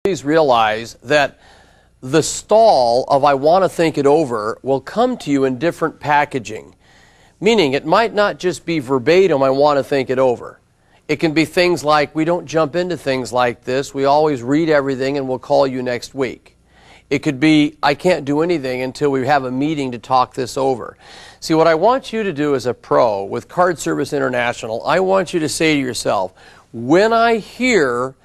Please realize that the stall of I want to think it over will come to you in different packaging. Meaning it might not just be verbatim, I want to think it over. It can be things like, we don't jump into things like this. We always read everything and we'll call you next week. It could be, I can't do anything until we have a meeting to talk this over. See, what I want you to do as a pro with Card Service International, I want you to say to yourself, when I hear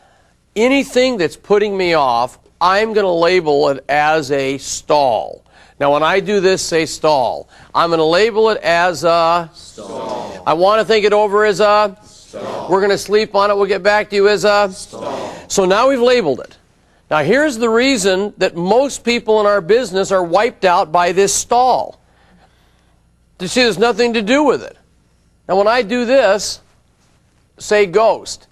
anything that's putting me off, I'm going to label it as a stall. Now, when I do this, say stall. I'm going to label it as a stall. I want to think it over as a stall. We're going to sleep on it. We'll get back to you as a stall. So now we've labeled it. Now, here's the reason that most people in our business are wiped out by this stall. You see, there's nothing to do with it. Now, when I do this, say ghost.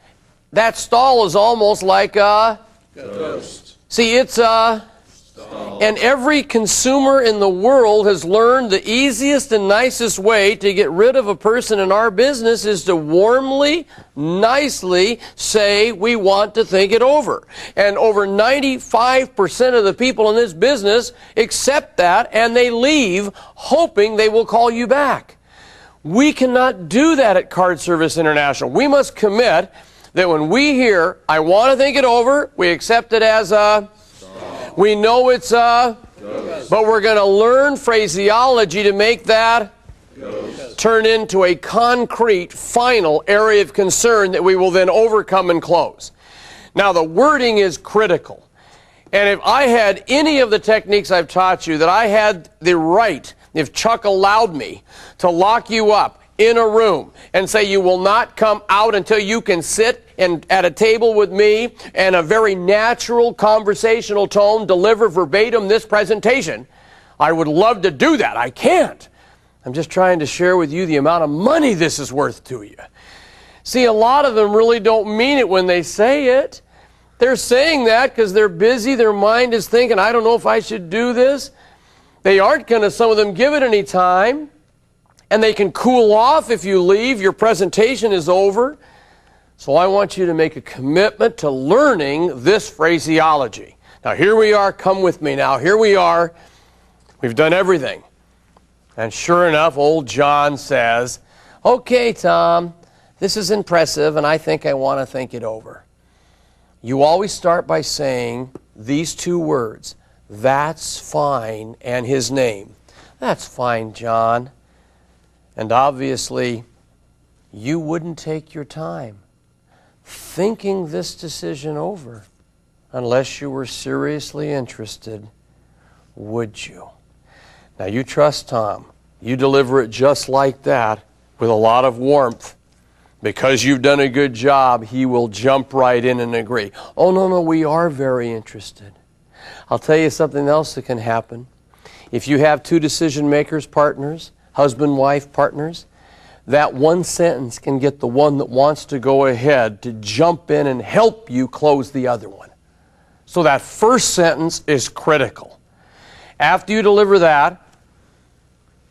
That stall is almost like a ghost. See, it's a stall. And every consumer in the world has learned the easiest and nicest way to get rid of a person in our business is to warmly, nicely say we want to think it over. And over 95% of the people in this business accept that and they leave hoping they will call you back. We cannot do that at Card Service International. We must commit that when we hear, I want to think it over, we accept it as a, we know it's a, but we're going to learn phraseology to make that turn into a concrete, final area of concern that we will then overcome and close. Now, the wording is critical. And if I had any of the techniques I've taught you, that I had the right, if Chuck allowed me, to lock you up in a room and say you will not come out until you can sit at a table with me and a very natural conversational tone deliver verbatim this presentation, I would love to do that. I can't. I'm just trying to share with you the amount of money this is worth to you. See, a lot of them really don't mean it when they say it. They're saying that because they're busy, their mind is thinking, I don't know if I should do this. They aren't going to, some of them, give it any time. And they can cool off if you leave. Your presentation is over. So I want you to make a commitment to learning this phraseology. Now here we are. Come with me now. Here we are. We've done everything. And sure enough, old John says, okay, Tom, this is impressive, and I think I want to think it over. You always start by saying these two words, that's fine, and his name. That's fine, John. And obviously, you wouldn't take your time thinking this decision over unless you were seriously interested, would you? Now, you trust Tom. You deliver it just like that with a lot of warmth. Because you've done a good job, he will jump right in and agree. Oh, no, we are very interested. I'll tell you something else that can happen. If you have two decision makers, partners, husband-wife partners, that one sentence can get the one that wants to go ahead to jump in and help you close the other one. So that first sentence is critical. After you deliver that,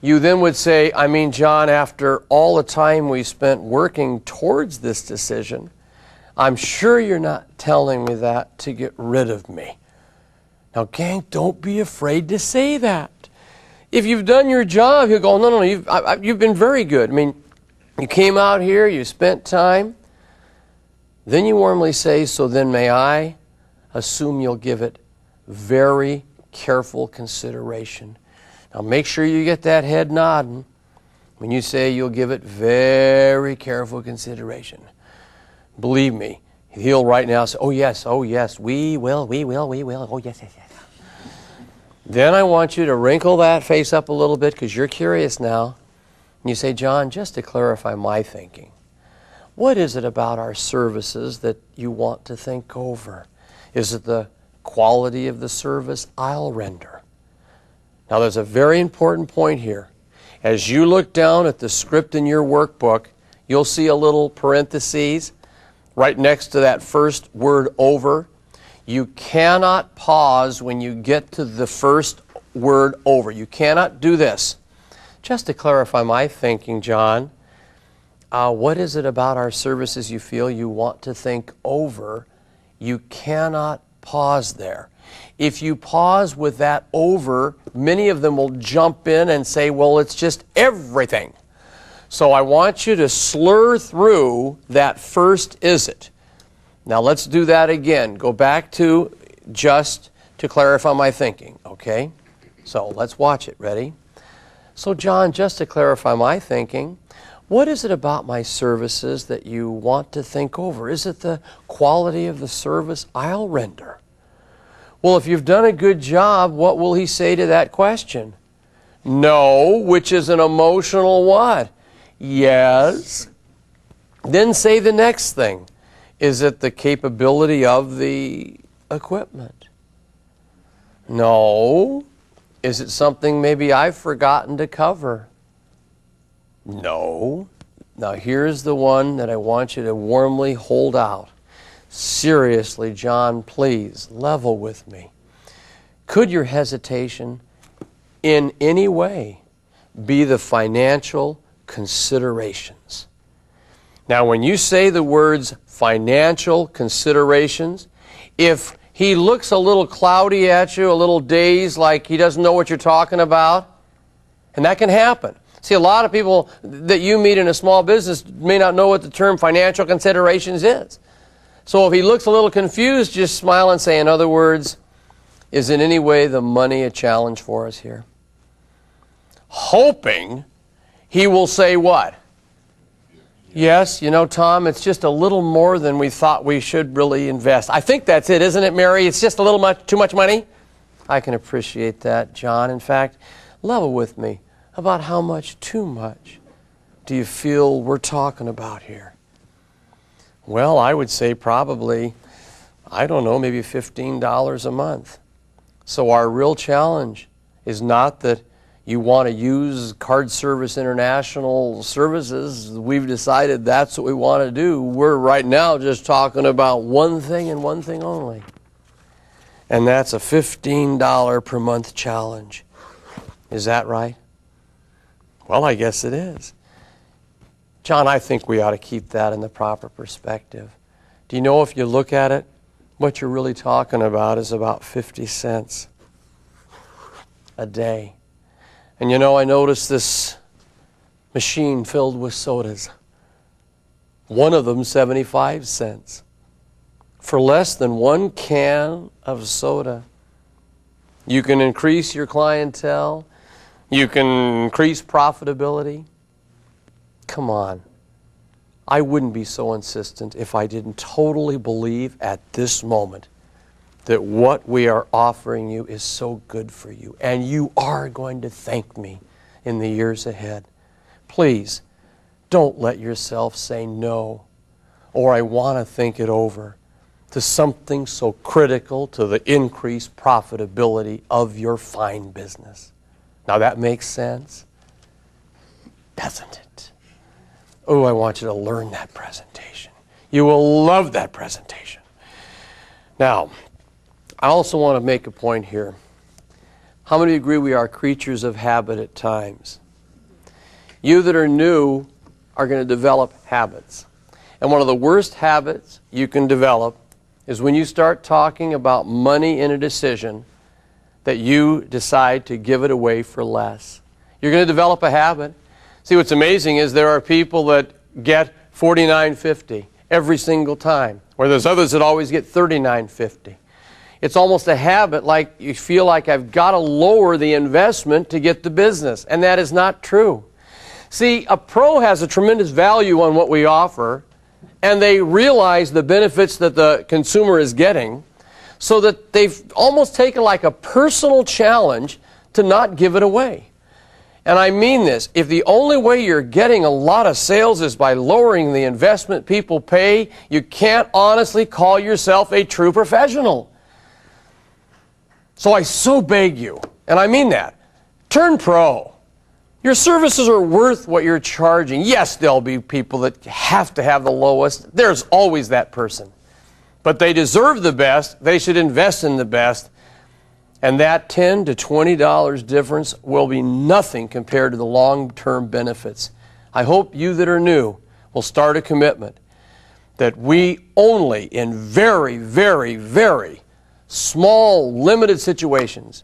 you then would say, I mean, John, after all the time we spent working towards this decision, I'm sure you're not telling me that to get rid of me. Now, gang, don't be afraid to say that. If you've done your job, he'll go, no, you've been very good. I mean, you came out here, you spent time. Then you warmly say, so then may I assume you'll give it very careful consideration. Now make sure you get that head nodding when you say you'll give it very careful consideration. Believe me, he'll right now say, oh yes, we will, oh yes. Then I want you to wrinkle that face up a little bit because you're curious now. And you say, John, just to clarify my thinking, what is it about our services that you want to think over? Is it the quality of the service I'll render? Now there's a very important point here. As you look down at the script in your workbook, you'll see a little parentheses right next to that first word over. You cannot pause when you get to the first word over. You cannot do this. Just to clarify my thinking, John, what is it about our services you feel you want to think over? You cannot Pause there. If you pause with that over, many of them will jump in and say, well, it's just everything. So I want you to slur through that first is it. Now let's do that again. Go back to just to clarify my thinking, okay? So let's watch it. Ready? So John, just to clarify my thinking, what is it about my services that you want to think over? Is it the quality of the service I'll render? Well, if you've done a good job, what will he say to that question? No, which is an emotional what? Yes. Then say the next thing. Is it the capability of the equipment? No. Is it something maybe I've forgotten to cover? No. Now here's the one that I want you to warmly hold out. Seriously, John, please, level with me. Could your hesitation in any way be the financial considerations? Now, when you say the words financial considerations, if he looks a little cloudy at you, a little dazed, like he doesn't know what you're talking about, and that can happen. See, a lot of people that you meet in a small business may not know what the term financial considerations is. So if he looks a little confused, just smile and say, in other words, is in any way the money a challenge for us here? Hoping he will say what? Yes, you know, Tom, it's just a little more than we thought we should really invest. I think that's it, isn't it, Mary? It's just a little too much money? I can appreciate that, John. In fact, level with me about how much too much do you feel we're talking about here? Well, I would say probably, I don't know, maybe $15 a month. So our real challenge is not that you want to use Card Service International services. We've decided that's what we want to do. We're right now just talking about one thing and one thing only. And that's a $15 per month challenge. Is that right? Well, I guess it is. John, I think we ought to keep that in the proper perspective. Do you know if you look at it, what you're really talking about is about 50 cents a day. And you know, I noticed this machine filled with sodas. One of them 75 cents. For less than one can of soda, you can increase your clientele. You can increase profitability. Come on. I wouldn't be so insistent if I didn't totally believe at this moment that what we are offering you is so good for you. And you are going to thank me in the years ahead. Please, don't let yourself say no, or I want to think it over, to something so critical to the increased profitability of your fine business. Now that makes sense, doesn't it? Oh, I want you to learn that presentation. You will love that presentation. Now, I also want to make a point here. How many agree we are creatures of habit at times? You that are new are going to develop habits. And one of the worst habits you can develop is when you start talking about money in a decision that you decide to give it away for less. You're going to develop a habit. See, what's amazing is there are people that get $49.50 every single time, or there's others that always get $39.50. It's almost a habit, like you feel like I've got to lower the investment to get the business, and that is not true. See, a pro has a tremendous value on what we offer, and they realize the benefits that the consumer is getting, so that they've almost taken like a personal challenge to not give it away. And I mean this, if the only way you're getting a lot of sales is by lowering the investment people pay, you can't honestly call yourself a true professional. So I so beg you, and I mean that, turn pro. Your services are worth what you're charging. Yes, there'll be people that have to have the lowest. There's always that person. But they deserve the best. They should invest in the best. And that $10 to $20 difference will be nothing compared to the long-term benefits. I hope you that are new will start a commitment that we only in very, very, very small, limited situations.